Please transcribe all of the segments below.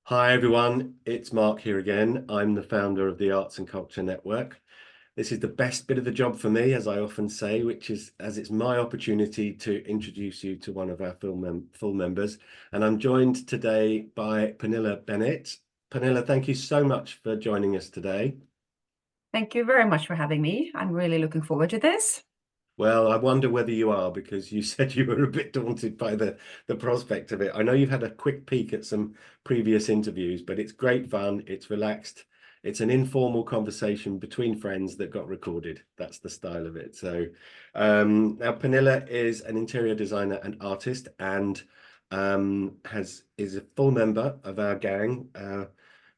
Hi everyone, it's Mark here again. I'm the founder of the Arts and Culture Network. This is the best bit of the job for me, as I often say, which is as it's my opportunity to introduce you to one of our full members. And I'm joined today by Pernilla Bennet. Pernilla, thank you so much for joining us today. Thank you very much for having me. I'm really looking forward to this. Well, I wonder whether you are, because you said you were a bit daunted by the prospect of it. I know you've had a quick peek at some previous interviews, but it's great fun. It's relaxed. It's an informal conversation between friends that got recorded. That's the style of it. So now Pernilla is an interior designer and artist and is a full member of our gang.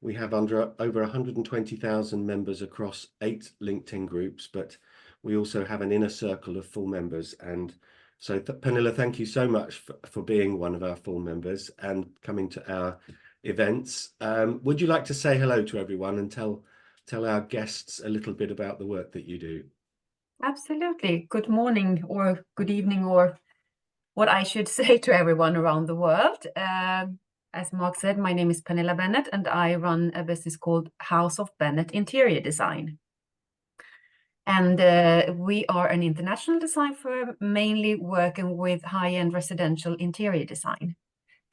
We have over 120,000 members across 8 LinkedIn groups, but we also have an inner circle of full members. And so Pernilla, thank you so much for being one of our full members and coming to our events. Would you like to say hello to everyone and tell our guests a little bit about the work that you do? Absolutely. Good morning or good evening, or what I should say to everyone around the world. As Mark said, my name is Pernilla Bennet and I run a business called House of Bennet Interior Design. And we are an international design firm, mainly working with high-end residential interior design.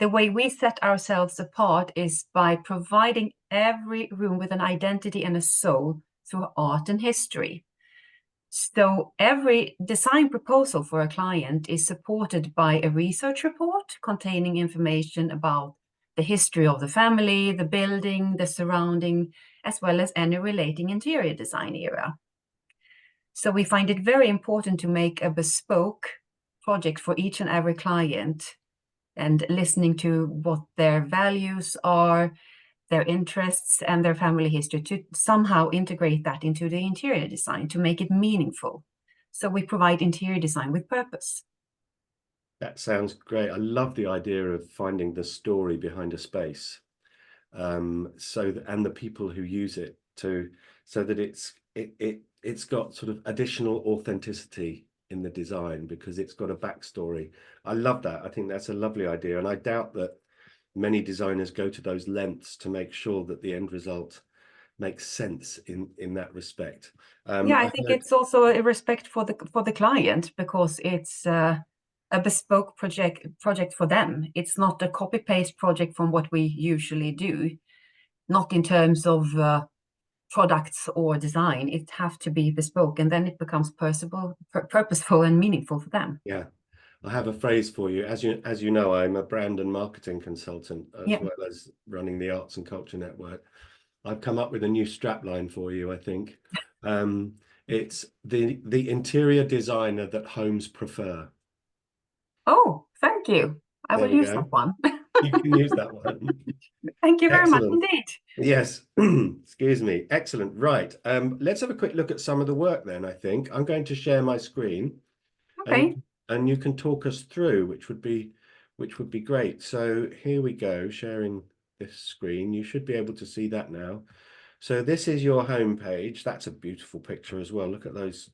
The way we set ourselves apart is by providing every room with an identity and a soul through art and history. So every design proposal for a client is supported by a research report containing information about the history of the family, the building, the surrounding, as well as any relating interior design era. So we find it very important to make a bespoke project for each and every client, and listening to what their values are, their interests, and their family history to somehow integrate that into the interior design to make it meaningful. So we provide interior design with purpose. That sounds great. I love the idea of finding the story behind a space, and the people who use it so that it's got sort of additional authenticity in the design because it's got a backstory. I love that. I think that's a lovely idea, and I doubt that many designers go to those lengths to make sure that the end result makes sense in that respect. Yeah, I think it's also a respect for the client, because it's a bespoke project for them. It's not a copy paste project from what we usually do, not in terms of products or design. It has to be bespoke, and then it becomes purposeful and meaningful for them. Yeah. I have a phrase for you. As you know, I'm a brand and marketing consultant as well as running the Arts and Culture Network. I've come up with a new strapline for you, I think. It's the interior designer that homes prefer. Oh, thank you. I There will you use go. that one. You can use that one. Thank you very much Excellent. indeed. Yes. Excuse me. Excellent. Right. Let's have a quick look at some of the work then, I think. I'm going to share my screen Okay. and you can talk us through, which would be great. So here we go, sharing this screen. You should be able to see that now. So this is your home page. That's a beautiful picture as well. Look at those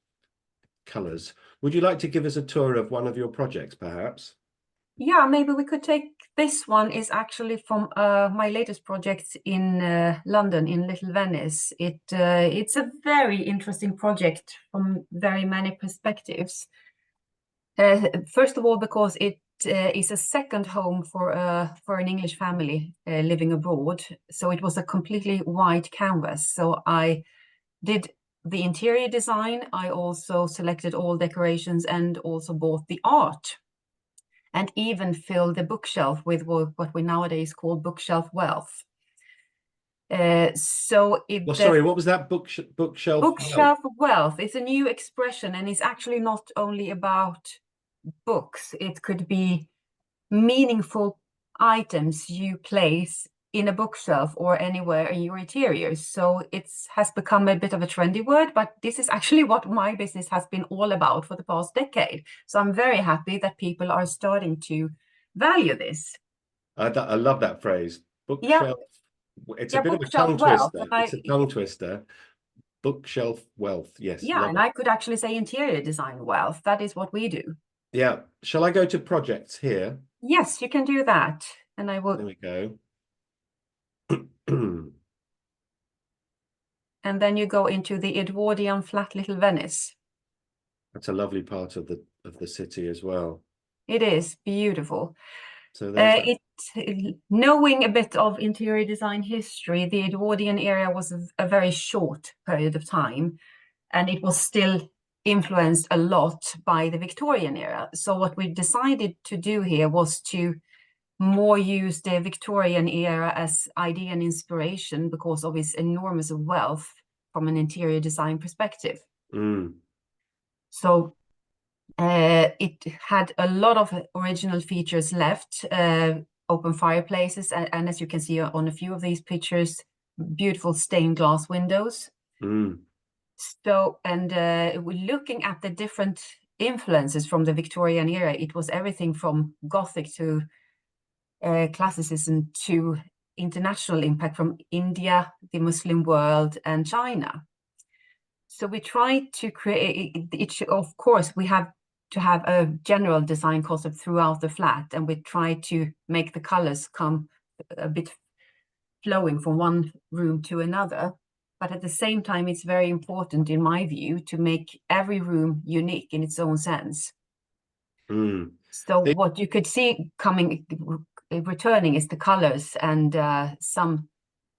colors. Would you like to give us a tour of one of your projects, perhaps? Yeah, maybe we could take this one. Is actually from my latest project in London, in Little Venice. It's a very interesting project from very many perspectives. First of all, because it is a second home for an English family living abroad. So it was a completely white canvas. So I did the interior design. I also selected all decorations and also bought the art, and even filled the bookshelf with what we nowadays call bookshelf wealth. Well, sorry, what was that bookshelf? Bookshelf wealth is a new expression, and it's actually not only about books. It could be meaningful items you place in a bookshelf or anywhere in your interiors. So it has become a bit of a trendy word, but this is actually what my business has been all about for the past decade. So I'm very happy that people are starting to value this. I love that phrase, Yeah, bookshelf. It's a yeah, bit of a bookshelf tongue wealth. twister. It's a tongue twister. Bookshelf wealth. Yes, Yeah, love and it. I could actually say interior design wealth. That is what we do. Yeah. Shall I go to projects here? Yes, you can do that. And I There will we go. And then you go into the Edwardian flat little Venice. That's a lovely part of the city as well. It is beautiful. So there's that. Knowing a bit of interior design history, the Edwardian era was a very short period of time, and it was still influenced a lot by the Victorian era. So what we decided to do here was to more use the Victorian era as idea and inspiration because of its enormous wealth from an interior design perspective. Mm. So it had a lot of original features left, open fireplaces, and as you can see on a few of these pictures, beautiful stained glass windows. Mm. So, and looking at the different influences from the Victorian era, it was everything from Gothic to classicism to international impact from India, the Muslim world, and China. So we try to create, of course, we have to have a general design concept throughout the flat, and we try to make the colors come a bit flowing from one room to another. But at the same time, it's very important, in my view, to make every room unique in its own sense. Mm. So what you could see returning is the colors and some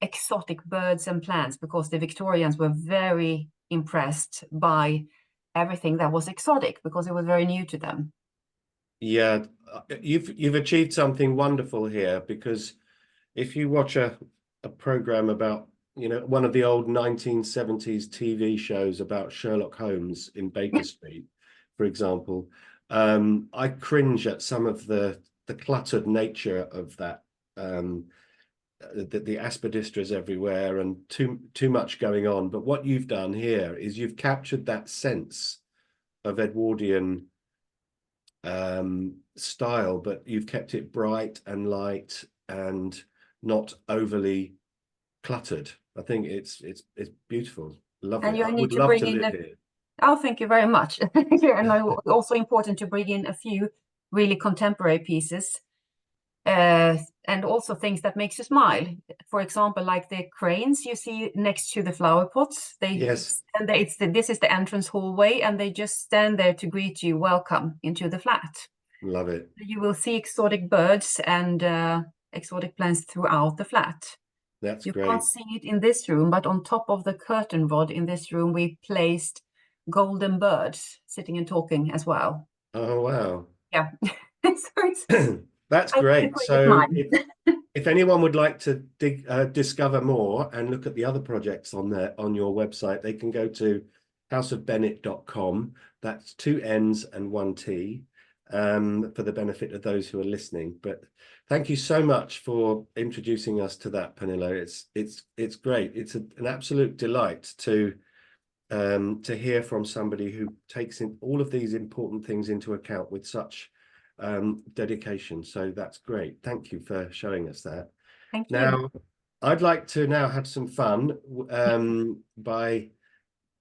exotic birds and plants, because the Victorians were very impressed by everything that was exotic because it was very new to them. Yeah, you've achieved something wonderful here, because if you watch a program about, one of the old 1970s TV shows about Sherlock Holmes in Baker Street, for example, I cringe at some of the cluttered nature of that. The aspidistras everywhere and too much going on. But what you've done here is you've captured that sense of Edwardian style, but you've kept it bright and light and not overly cluttered. I think it's beautiful, lovely. And you I need would to love bring to in live here. Oh, thank you very much. And also important to bring in a few really contemporary pieces, and also things that makes you smile. For example, like the cranes you see next to the flower pots. Yes, This is the entrance hallway, and they just stand there to greet you, welcome into the flat. love it. You will see exotic birds and exotic plants throughout the flat. That's You great. can't see it in this room, but on top of the curtain rod in this room, we placed golden birds sitting and talking as well. Oh, wow. Yeah. That's I great. put it So mine. if anyone would like to discover more and look at the other projects on your website, they can go to houseofbennet.com. That's 2 N's and 1 T, for the benefit of those who are listening. But thank you so much for introducing us to that, Pernilla. It's great. It's an absolute delight to hear from somebody who takes in all of these important things into account with such dedication. So that's great. Thank you for showing us that. Thank you. Now, I'd like to now have some fun by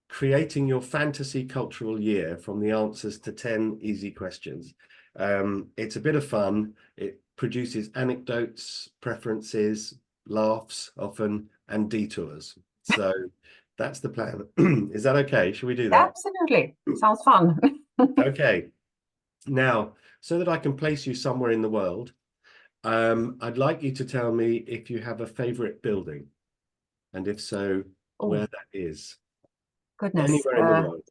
creating your fantasy cultural year from the answers to 10 easy questions. It's a bit of fun. It produces anecdotes, preferences, laughs often, and detours. So that's the plan. Is that okay? Should we do that? Absolutely. Sounds fun. Okay. Now, so that I can place you somewhere in the world, I'd like you to tell me if you have a favorite building, and if so, where that is. Goodness. Anywhere in the world.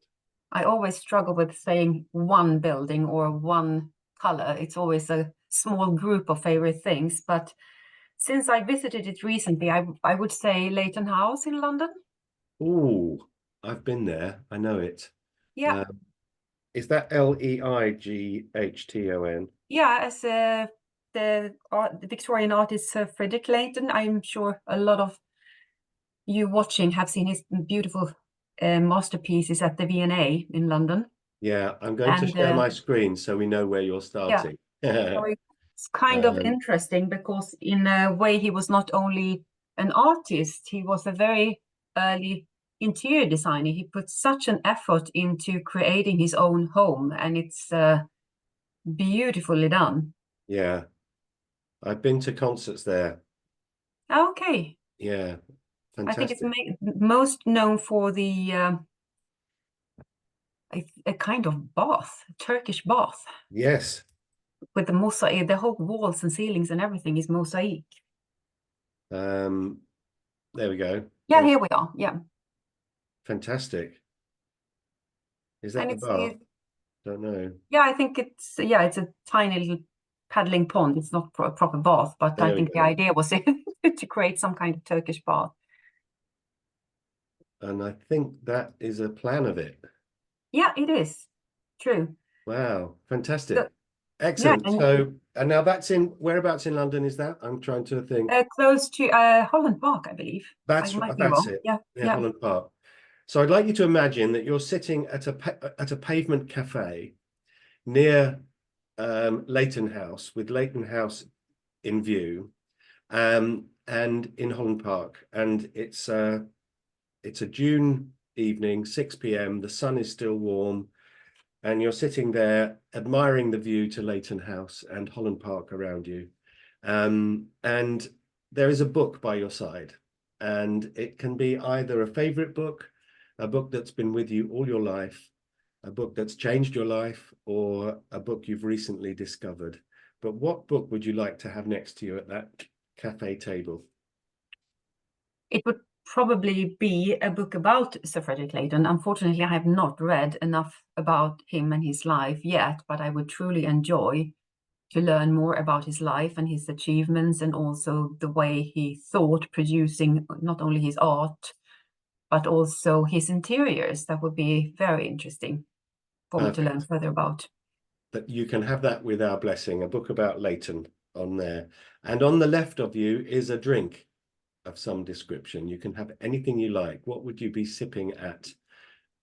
I always struggle with saying one building or one color. It's always a small group of favorite things. But since I visited it recently, I would say Leighton House in London. Oh, I've been there. I know it. Yeah. Is that Leighton? Yeah, as the Victorian artist Frederick Leighton, I'm sure a lot of you watching have seen his beautiful masterpieces at the V&A in London. Yeah, I'm going to share my screen so we know where you're starting. Yeah, so it's kind of interesting because in a way he was not only an artist, he was a very early interior designer. He put such an effort into creating his own home, and it's beautifully done. Yeah, I've been to concerts there. Okay. Yeah, I think it's fantastic. most known for the a kind of bath, Turkish bath, Yes. with the mosaic. The whole walls and ceilings and everything is mosaic. Um, there we go. Yeah, here we are. Yeah, Fantastic. Is that and the it's bath? Don't know. yeah, I think it's it's a tiny little paddling pond. It's not a proper bath, but I There we think the go. idea was to create some kind of Turkish bath. And I think that is a plan of it. Yeah, it is true. Wow, So, fantastic. yeah, Excellent. and So, and now that's in whereabouts in London is that? I'm trying to think. close to Holland Park, I believe. I That's might be that's wrong. it. Yeah, Yeah, yeah. Holland Park. So I'd like you to imagine that you're sitting at a pavement cafe near Leighton House, with Leighton House in view, and in Holland Park, and it's a June evening, 6 p.m. The sun is still warm, and you're sitting there admiring the view to Leighton House and Holland Park around you. And there is a book by your side, and it can be either a favorite book, a book that's been with you all your life, a book that's changed your life, or a book you've recently discovered. But what book would you like to have next to you at that cafe table? It would probably be a book about Sir Frederick Leighton. Unfortunately, I have not read enough about him and his life yet, but I would truly enjoy to learn more about his life and his achievements, and also the way he thought, producing not only his art, but also his interiors. That would be very interesting for me to learn Perfect. further about. That you can have that with our blessing, a book about Leighton on there. And on the left of you is a drink of some description. You can have anything you like. What would you be sipping at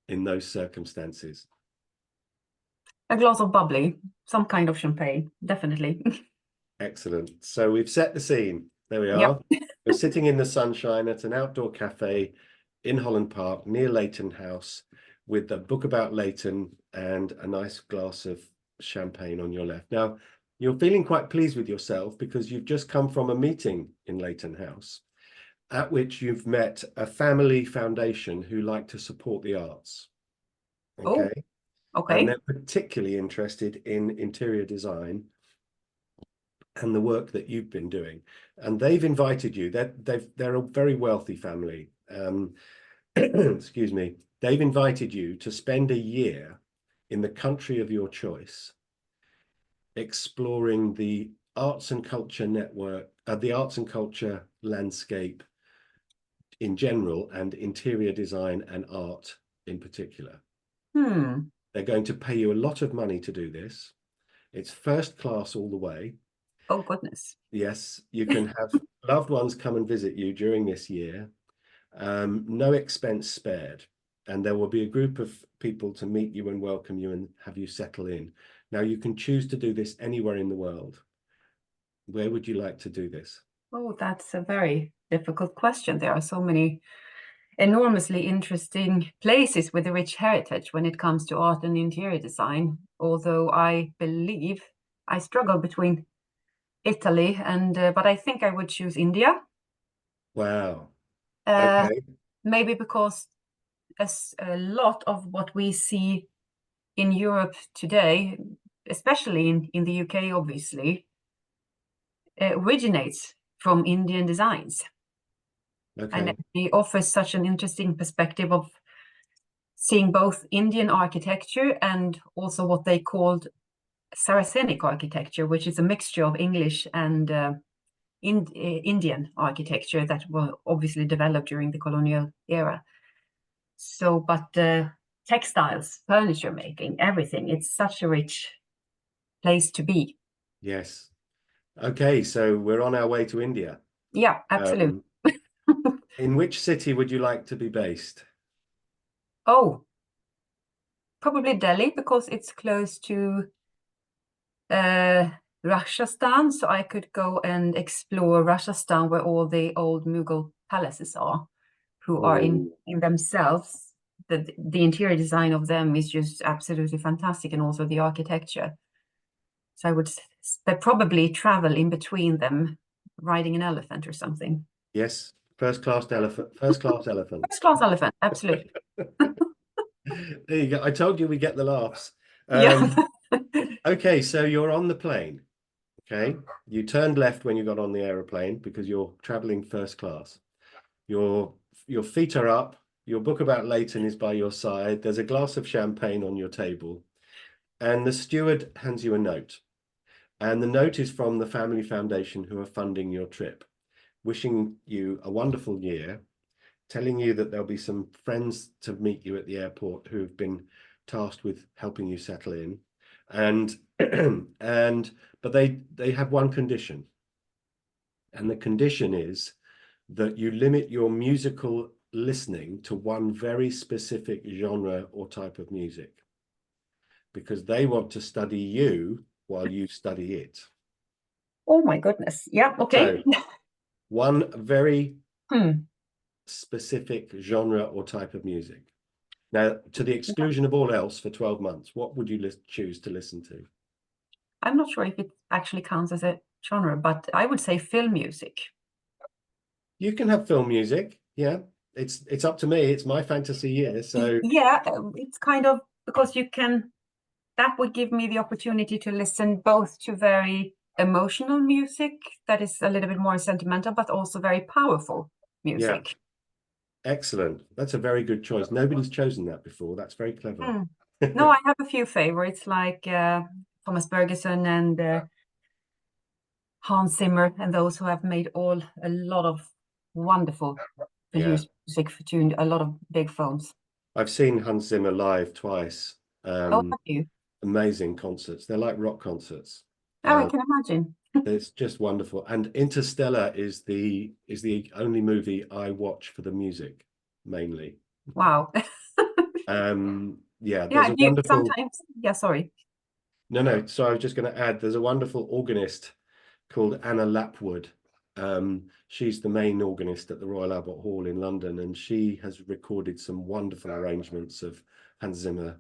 in those circumstances? A glass of bubbly, some kind of champagne, definitely. Excellent. So we've set the scene. There we Yep. are. We're sitting in the sunshine at an outdoor cafe in Holland Park near Leighton House, with a book about Leighton and a nice glass of champagne on your left. Now, you're feeling quite pleased with yourself because you've just come from a meeting in Leighton House, at which you've met a family foundation who like to support the arts. Oh, Okay. And okay. they're particularly interested in interior design and the work that you've been doing. And they've invited you. They're a very wealthy family. Excuse me. They've invited you to spend a year in the country of your choice, exploring the arts and culture network, the arts and culture landscape in general, and interior design and art in particular. Hmm. They're going to pay you a lot of money to do this. It's first class all the way. Oh, goodness. Yes, you can have loved ones come and visit you during this year. No expense spared. And there will be a group of people to meet you and welcome you and have you settle in. Now, you can choose to do this anywhere in the world. Where would you like to do this? Oh, that's a very difficult question. There are so many enormously interesting places with a rich heritage when it comes to art and interior design. Although I believe I struggle between Italy and, but I think I would choose India. Wow. Uh, Okay. Maybe because a lot of what we see in Europe today, especially in the UK, obviously, originates from Indian designs. And Okay. it offers such an interesting perspective of seeing both Indian architecture and also what they called Saracenic architecture, which is a mixture of English and Indian architecture that were obviously developed during the colonial era. So, but textiles, furniture making, everything, it's such a rich place to be. Yes. Okay. So we're on our way to India. Yeah, absolutely. In which city would you like to be based? Oh, probably Delhi because it's close to Rajasthan, so I could go and explore Rajasthan where all the old Mughal palaces are, who are Oh, in themselves. The interior design of them is just absolutely fantastic, and also the architecture. So I would probably travel in between them, riding an elephant or something. yes. First class elephant. First class elephant. First class elephant, absolutely. There you go. I told you we get the laughs. Yeah. Okay, so you're on the plane. Okay, you turned left when you got on the aeroplane because you're traveling first class. Your feet are up. Your book about Leighton is by your side. There's a glass of champagne on your table, and the steward hands you a note. And the note is from the Family Foundation, who are funding your trip, wishing you a wonderful year, telling you that there'll be some friends to meet you at the airport who have been tasked with helping you settle in. And but they have one condition. And the condition is that you limit your musical listening to one very specific genre or type of music, because they want to study you while you study it. Oh my goodness. Yeah, okay. So one very Hmm. specific genre or type of music. Now, to the exclusion of all else for 12 months, what would you choose to listen to? I'm not sure if it actually counts as a genre, but I would say film music. You can have film music. Yeah, it's up to me. It's my fantasy year. So Yeah, it's kind of because that would give me the opportunity to listen both to very emotional music that is a little bit more sentimental, but also very powerful yeah, music. excellent. That's a very good choice. Nobody's chosen that before. That's very clever. No, I have a few favorites like Thomas Bergerson and Hans Zimmer, and those who have made a lot of wonderful Yeah, produced music for tuned a lot of big films. I've seen Hans Zimmer live twice. Oh, have you? Amazing concerts. They're like rock concerts. Oh, I can imagine. It's just wonderful. And Interstellar is the only movie I watch for the music mainly. Wow. Yeah, there's Yeah, a do you wonderful. sometimes, yeah, sorry. No. So I was just going to add, there's a wonderful organist called Anna Lapwood. She's the main organist at the Royal Albert Hall in London, and she has recorded some wonderful arrangements of Hans Zimmer's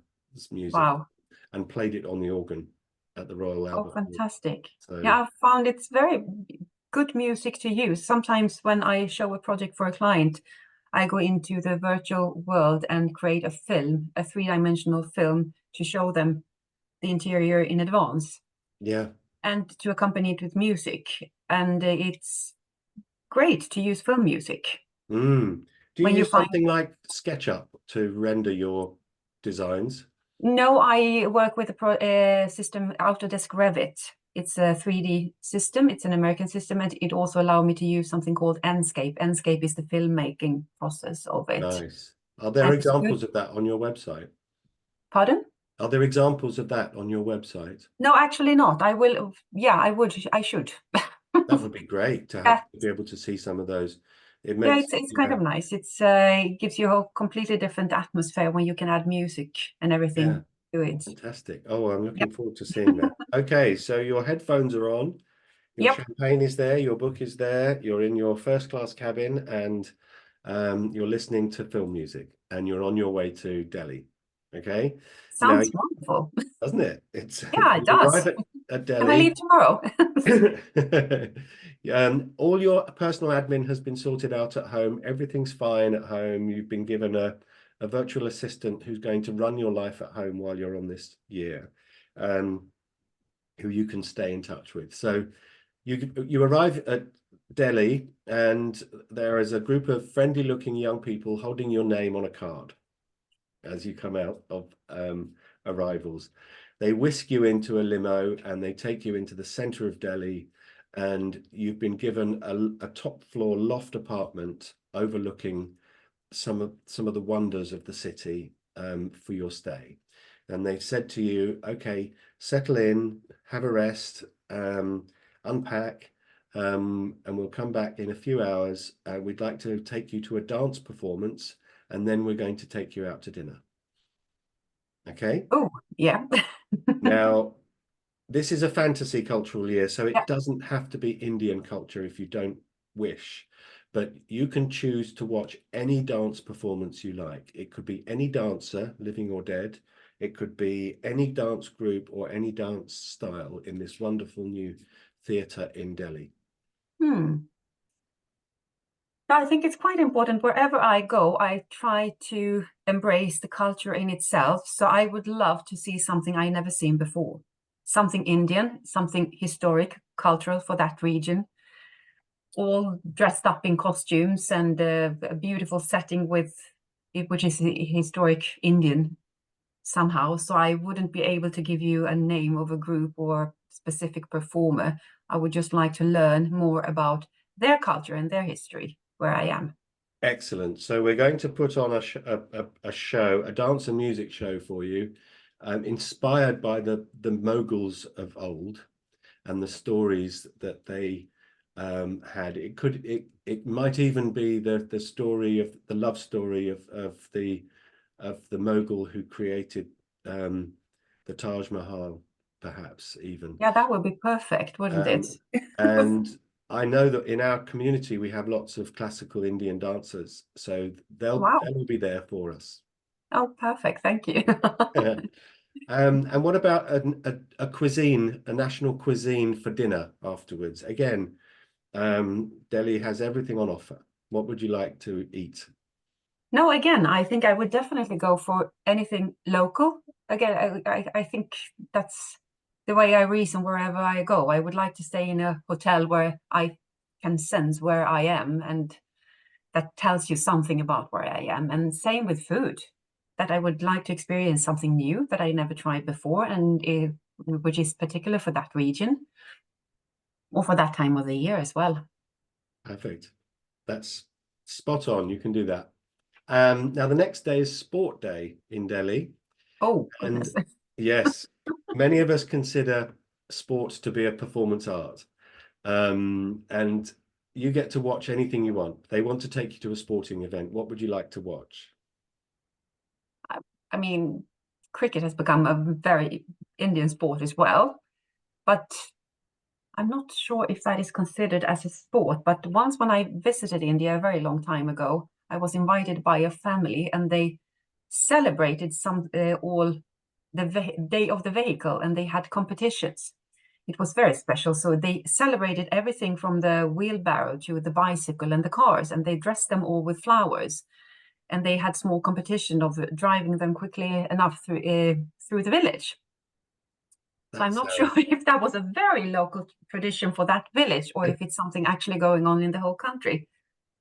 music Wow. and played it on the organ at the Royal Oh, Albert Hall. fantastic. So Yeah, I've found it's very good music to use. Sometimes when I show a project for a client, I go into the virtual world and create a film, a three-dimensional film to show them the interior in advance yeah. and to accompany it with music. And it's great to use film music Do you when you use find. something like SketchUp to render your designs? No, I work with a system, Autodesk Revit. It's a 3D system. It's an American system, and it also allows me to use something called Enscape. Enscape is the filmmaking process of it. Nice. Are there And it's examples good. of that on your website? Pardon? Are there examples of that on your website? No, actually not. I will. Yeah, I would. I should. That would be great to Yeah, have to be able to see some of those. It yeah. makes, It's kind yeah, of nice. It gives you a completely different atmosphere when you can add music and yeah, everything to it. fantastic. Oh, I'm looking Yep. forward to seeing that. Okay, so your headphones are on, your Yep. champagne is there, your book is there, you're in your first class cabin, and you're listening to film music, and you're on your way to Delhi. Okay, now, Sounds wonderful. doesn't it? It's Yeah, it you does. arrive at And I leave Delhi. tomorrow. All your personal admin has been sorted out at home. Everything's fine at home. You've been given a virtual assistant who's going to run your life at home while you're on this year, who you can stay in touch with. So you arrive at Delhi, and there is a group of friendly-looking young people holding your name on a card as you come out of arrivals. They whisk you into a limo and they take you into the center of Delhi, and you've been given a top floor loft apartment overlooking some of the wonders of the city for your stay. And they've said to you, okay, settle in, have a rest, unpack, and we'll come back in a few hours. We'd like to take you to a dance performance, and then we're going to take you out to dinner. Okay. Oh, yeah. Now, this is a fantasy cultural year, so Yeah. it doesn't have to be Indian culture if you don't wish, but you can choose to watch any dance performance you like. It could be any dancer, living or dead. It could be any dance group or any dance style in this wonderful new theatre in Delhi. Hmm. I think it's quite important wherever I go, I try to embrace the culture in itself. So I would love to see something I never seen before, something Indian, something historic, cultural for that region, all dressed up in costumes and a beautiful setting with which is historic Indian somehow. So I wouldn't be able to give you a name of a group or specific performer. I would just like to learn more about their culture and their history where I am. Excellent. So we're going to put on a show, a dance and music show for you, inspired by the Moguls of old and the stories that they had. It might even be the story of the love story of the Mogul who created the Taj Mahal, perhaps even. Yeah, that would be perfect, wouldn't it? And I know that in our community we have lots of classical Indian dancers, so Wow. they'll be there for us. Oh, perfect. Thank you. And what about a cuisine, a national cuisine for dinner afterwards? Again, Delhi has everything on offer. What would you like to eat? No, again, I think I would definitely go for anything local. Again, I think that's the way I reason wherever I go. I would like to stay in a hotel where I can sense where I am, and that tells you something about where I am. And same with food, that I would like to experience something new that I never tried before, and which is particular for that region or for that time of the year as well. Perfect. That's spot on. You can do that. Now the next day is sport day in Delhi. Oh, And goodness. yes, many of us consider sports to be a performance art. And you get to watch anything you want. They want to take you to a sporting event. What would you like to watch? I mean, cricket has become a very Indian sport as well, but I'm not sure if that is considered as a sport. But once when I visited India a very long time ago, I was invited by a family and they celebrated some all the day of the vehicle and they had competitions. It was very special. So they celebrated everything from the wheelbarrow to the bicycle and the cars, and they dressed them all with flowers. And they had small competition of driving them quickly enough through the village. So I'm That not sure sounds if that was a very local tradition for that village or if it's something actually going on in the whole country.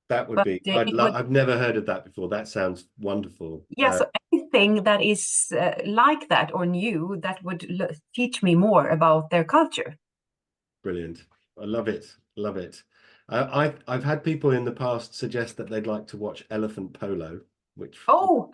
that would But be it would, I've never heard of that before. That sounds wonderful. yeah, so anything that is like that or new that would teach me more about their culture. Brilliant. I love it. Love it. I've had people in the past suggest that they'd like to watch elephant polo, which Oh,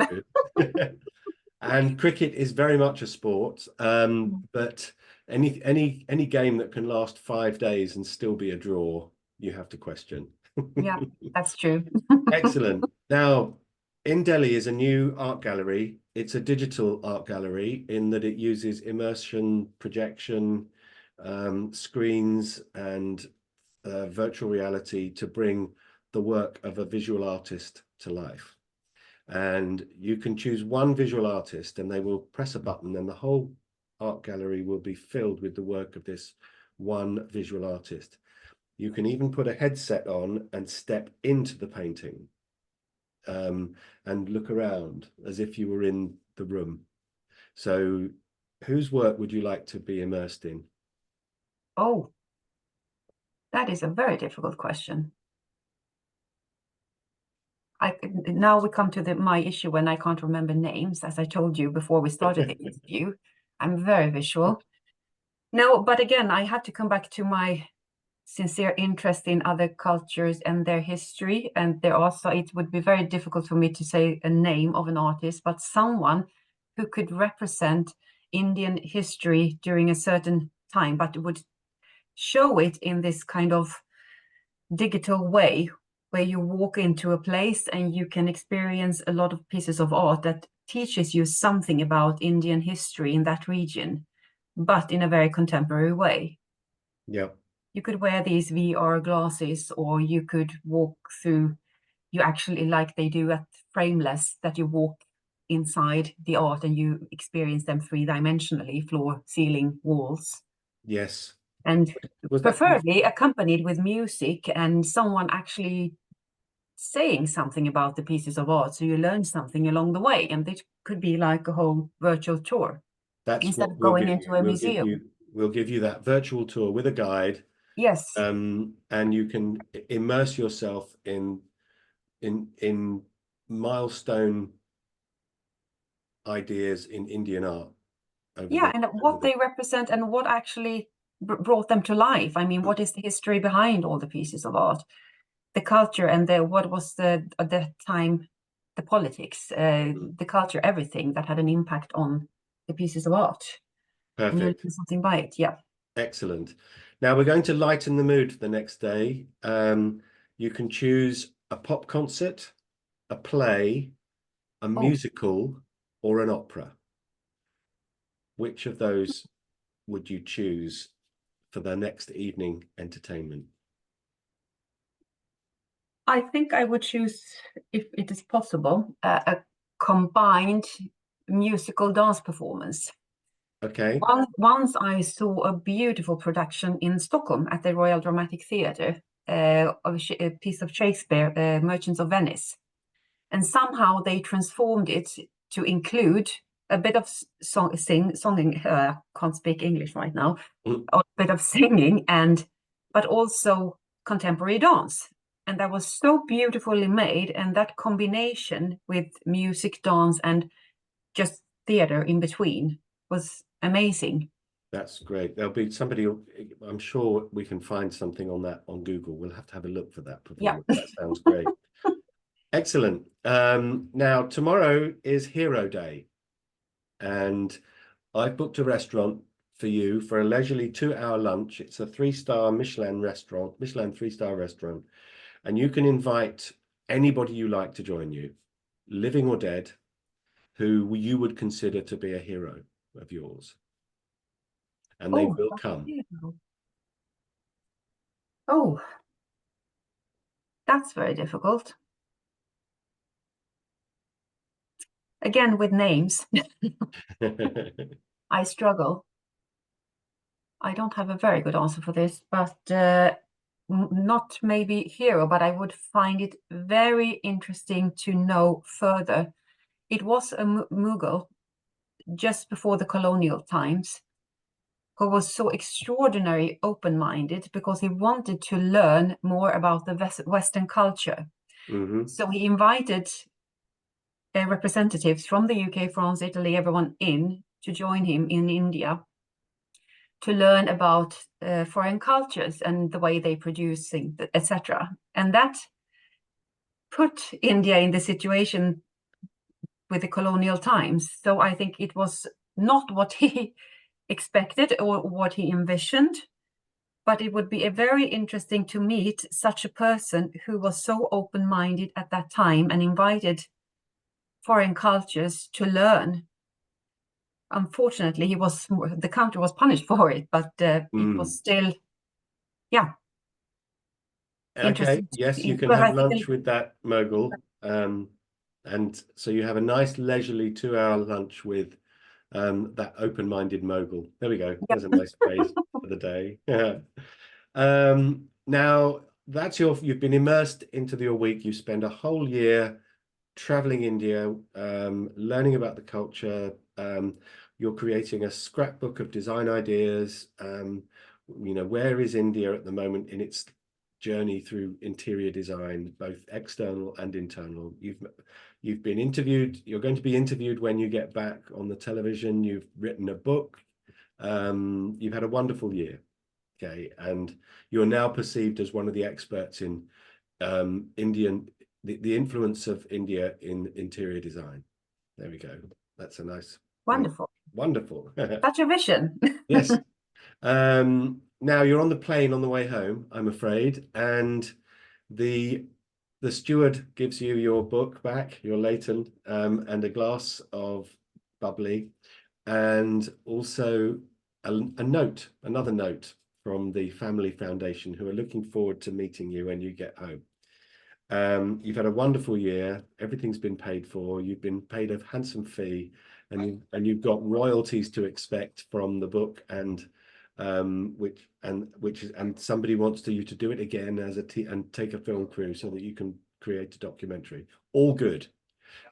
and cricket is very much a sport, but any game that can last 5 days and still be a draw, you have to question. yeah, that's true. Excellent. Now, in Delhi is a new art gallery. It's a digital art gallery in that it uses immersion, projection, screens, and virtual reality to bring the work of a visual artist to life. And you can choose one visual artist and they will press a button and the whole art gallery will be filled with the work of this one visual artist. You can even put a headset on and step into the painting and look around as if you were in the room. So whose work would you like to be immersed in? Oh, that is a very difficult question. Now we come to my issue when I can't remember names, as I told you before we started the interview. I'm very visual. No, but again, I had to come back to my sincere interest in other cultures and their history. And there also, it would be very difficult for me to say a name of an artist, but someone who could represent Indian history during a certain time, but would show it in this kind of digital way where you walk into a place and you can experience a lot of pieces of art that teaches you something about Indian history in that region, but in a very contemporary way. Yeah. You could wear these VR glasses, or you could walk through, you actually, like they do at Frameless, that you walk inside the art and you experience them three-dimensionally, floor, ceiling, walls. Yes. And Was that called? preferably accompanied with music and someone actually saying something about the pieces of art, so you learn something along the way, and it could be like a whole virtual tour That's instead what of we'll going give into you. a museum. We'll give you that virtual tour with a guide, Yes. and you can immerse yourself in milestone ideas in Indian art over Yeah, the and what they represent and what actually brought them to life. I mean, what is the history behind all the pieces of art, the culture, and what was the at that time, the politics, the culture, everything that had an impact on the pieces of art. And you Perfect. learn something by it. Yeah. Excellent. Now we're going to lighten the mood the next day. You can choose a pop concert, a play, a Oh, musical, or an opera. Which of those would you choose for the next evening entertainment? I think I would choose, if it is possible, a combined musical dance performance. Okay. Once I saw a beautiful production in Stockholm at the Royal Dramatic Theatre of a piece of Shakespeare, Merchants of Venice. And somehow they transformed it to include a bit of singing, can't speak English right now, a bit of singing, but also contemporary dance. And that was so beautifully made, and that combination with music, dance, and just theater in between was amazing. That's great. There'll be somebody, I'm sure we can find something on that on Google. We'll have to have a look for that Yeah. performance. That sounds great. Excellent. Now, tomorrow is Hero Day, and I've booked a restaurant for you for a leisurely 2-hour lunch. It's a 3-star Michelin restaurant, Michelin 3-star restaurant, and you can invite anybody you like to join you, living or dead, who you would consider to be a hero of yours, and they Oh, will that's come. beautiful. Oh, that's very difficult. Again, with names, I struggle. I don't have a very good answer for this, but not maybe hero, but I would find it very interesting to know further. It was a Mughal just before the colonial times who was so extraordinary open-minded because he wanted to learn more about the Western culture. Mm-hmm. So he invited representatives from the UK, France, Italy, everyone in to join him in India to learn about foreign cultures and the way they produce things, etc. And that put India in the situation with the colonial times. So I think it was not what he expected or what he envisioned, but it would be a very interesting to meet such a person who was so open-minded at that time and invited foreign cultures to learn. Unfortunately, the country was punished for it, but it was still, yeah, Okay, interesting to yes, you see. can But have I think lunch with that mogul. And so you have a nice leisurely 2-hour lunch with that open-minded mogul. There we go. yeah. There's a nice phrase for the day. Now you've been immersed into your week. You spend a whole year traveling India, learning about the culture. You're creating a scrapbook of design ideas. Where is India at the moment in its journey through interior design, both external and internal? You've been interviewed. You're going to be interviewed when you get back on the television. You've written a book. You've had a wonderful year. Okay, and you're now perceived as one of the experts in the influence of India in interior design. There we go. That's a nice way. Wonderful. Wonderful. Such a vision. Yes. Now you're on the plane on the way home, I'm afraid, and the steward gives you your book back, your Leighton, and a glass of bubbly, and also another note from the Family Foundation, who are looking forward to meeting you when you get home. You've had a wonderful year. Everything's been paid for. You've been paid a handsome fee, and you've got royalties to expect from the book, and somebody wants you to do it again and take a film crew so that you can create a documentary. All good.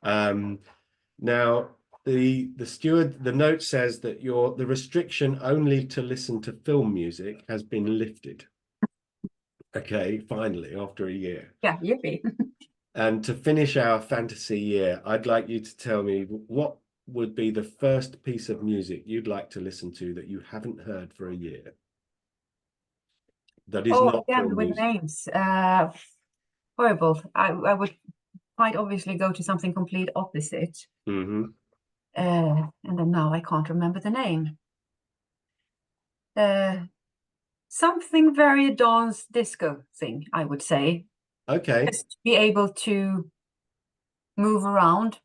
Now, the steward, the note says that the restriction only to listen to film music has been lifted. Okay, finally, after a year. Yeah, yippee. And to finish our fantasy year, I'd like you to tell me what would be the first piece of music you'd like to listen to that you haven't heard for a year. That is Oh, not again film with music. names. Horrible. I would quite obviously go to something complete opposite. Mm-hmm. And then now I can't remember the name. Something very dance disco thing, I would say. Okay. Just to be able to move around,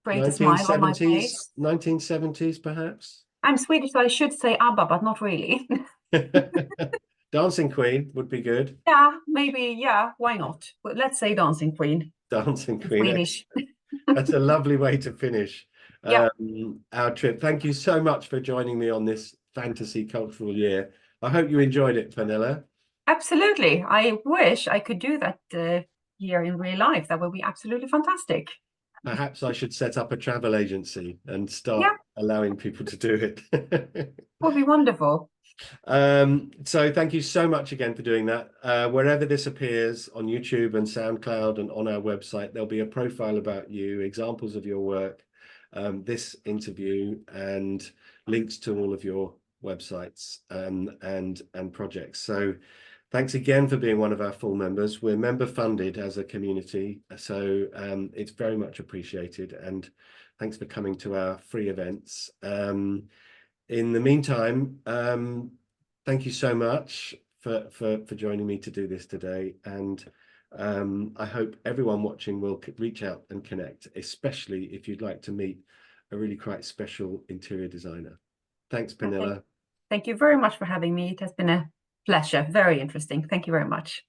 create a smile on my 1970s, face. 1970s, perhaps. I'm Swedish, so I should say ABBA, but not really. Dancing Queen would be good. Yeah, maybe, yeah, why not? But let's say Dancing Queen. Dancing Queen. Swedish. That's a lovely way to finish Yeah, our trip. Thank you so much for joining me on this fantasy cultural year. I hope you enjoyed it, Pernilla. absolutely. I wish I could do that here in real life. That would be absolutely fantastic. Perhaps I should set up a travel agency and Yeah, start allowing people to do it. would be wonderful. So thank you so much again for doing that. Wherever this appears on YouTube and SoundCloud and on our website, there'll be a profile about you, examples of your work, this interview, and links to all of your websites and projects. So thanks again for being one of our full members. We're member funded as a community, so it's very much appreciated. And thanks for coming to our free events. In the meantime, thank you so much for joining me to do this today. And I hope everyone watching will reach out and connect, especially if you'd like to meet a really quite special interior designer. Thanks, Pernilla. Thank you very much for having me. It has been a pleasure. Very interesting. Thank you very much.